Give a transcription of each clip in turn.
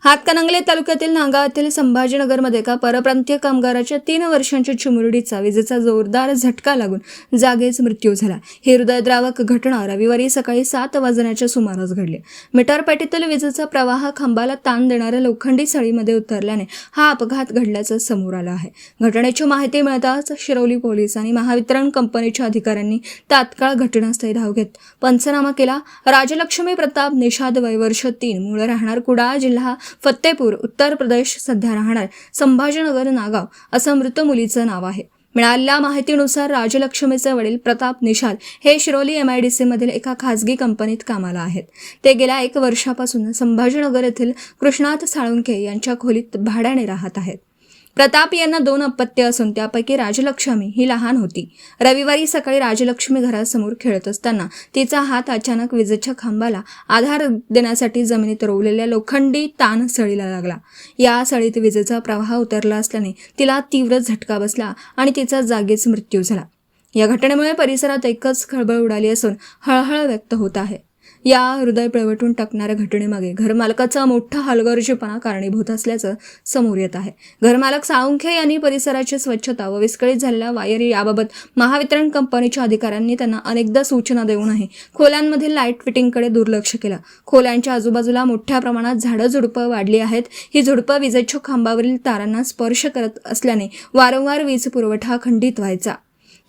हातकणंगले तालुक्यातील नांगाव येथील संभाजीनगरमध्ये एका परप्रांतीय कामगाराच्या 3 वर्षांच्या चिमुरडीचा विजेचा जोरदार झटका लागून जागीच मृत्यू झाला। ही हृदयद्रावक घटना रविवारी सकाळी 7 वाजण्याच्या सुमारास घडली। मीटरपेटीतील विजेचा प्रवाह खांबाला ताण देणाऱ्या लोखंडी सळीमध्ये उतरल्याने हा अपघात घडल्याचं समोर आलं आहे। घटनेची माहिती मिळताच शिरोली पोलीस आणि महावितरण कंपनीच्या अधिकाऱ्यांनी तात्काळ घटनास्थळी धाव घेत पंचनामा केला। राजलक्ष्मी प्रताप निषाद वय वर्ष 3, मूळ राहणार कुडाळ, जिल्हा फतेपूर, उत्तर प्रदेश, सध्या राहणार संभाजीनगर नागाव असं मृत मुलीचं नाव आहे। मिळालेल्या माहितीनुसार राजलक्ष्मीचे वडील प्रताप निषाद हे शिरोली MIDC मधील एका खासगी कंपनीत कामाला आहेत। ते गेल्या 1 वर्षापासून संभाजीनगर येथील कृष्णात साळुंखे यांच्या खोलीत भाड्याने राहत आहेत। प्रताप यांना 2 अपत्य असून त्यापैकी राजलक्ष्मी ही लहान होती। रविवारी सकाळी राजलक्ष्मी घरासमोर खेळत असताना तिचा हात अचानक विजेच्या खांबाला आधार देण्यासाठी जमिनीत रोवलेल्या लोखंडी ताण सळीला लागला। या सळीत विजेचा प्रवाह उतरला असल्याने तिला तीव्र झटका बसला आणि तिचा जागीच मृत्यू झाला। या घटनेमुळे परिसरात एकच खळबळ उडाली असून हळहळ व्यक्त होत आहे। या हृदय पिळवटून टाकणाऱ्या घटनेमागे घरमालकाचा मोठा हलगर्जीपणा कारणीभूत असल्याचं समोर येत आहे। घरमालक साळुंखे यांनी परिसराची स्वच्छता व विस्कळीत झालेल्या वायर याबाबत महावितरण कंपनीच्या अधिकाऱ्यांनी त्यांना अनेकदा सूचना देऊनही खोल्यांमधील लाईट फिटिंगकडे दुर्लक्ष केलं। खोल्यांच्या आजूबाजूला मोठ्या प्रमाणात झाडं-झुडपं वाढली आहेत। ही झुडपं विजेच्या खांबावरील तारांना स्पर्श करत असल्याने वारंवार वीज पुरवठा खंडित व्हायचा।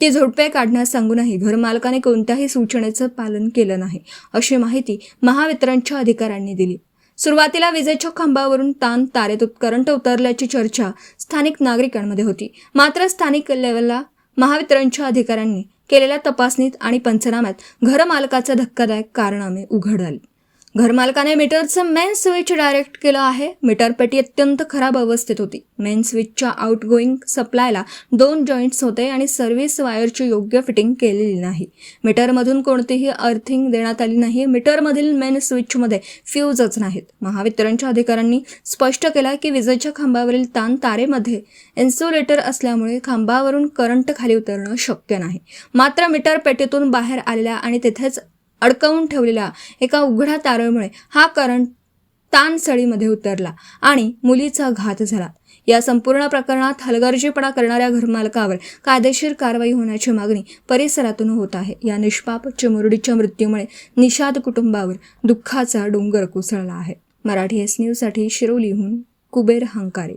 ती झुडपे काढण्यास सांगूनही घरमालकाने कोणत्याही सूचनेचं पालन केलं नाही, अशी माहिती महावितरणच्या अधिकाऱ्यांनी दिली। सुरुवातीला विजेच्या खांबावरून तारेत करंट उतरल्याची चर्चा स्थानिक नागरिकांमध्ये होती। मात्र स्थानिक लेव्हलला महावितरणच्या अधिकाऱ्यांनी केलेल्या तपासणीत आणि पंचनाम्यात घरमालकाचं धक्कादायक कारणामे उघड आली। घरमालकाने मीटरचं मेन स्विच डायरेक्ट केलं आहे। मीटरपेटी अत्यंत खराब अवस्थेत होती। मेन स्विचच्या आउटगोईंग सप्लायला 2 जॉईंट्स होते आणि सर्व्हिस वायरची योग्य फिटिंग केलेली नाही। मीटरमधून कोणतीही अर्थिंग देण्यात आली नाही। मीटरमधील मेन स्विचमध्ये फ्यूजच नाहीत। महावितरणच्या अधिकाऱ्यांनी स्पष्ट केलं की विजेच्या खांबावरील तारेमध्ये इन्सुलेटर असल्यामुळे खांबावरून करंट खाली उतरणं शक्य नाही। मात्र मीटरपेटीतून बाहेर आलेल्या आणि तिथेच अडकवून ठेवलेल्या एका उघड्या तारेमुळे हा करंट ताण सळीमध्ये उतरला आणि मुलीचा घात झाला। या संपूर्ण प्रकरणात हलगर्जीपणा करणाऱ्या घरमालकावर कायदेशीर कारवाई होण्याची मागणी परिसरातून होत आहे। या निष्पाप चिमुरडीच्या मृत्यूमुळे निषाद कुटुंबावर दुःखाचा डोंगर कोसळला आहे। मराठी S न्यूजसाठी शिरोलीहून कुबेर हंकारे।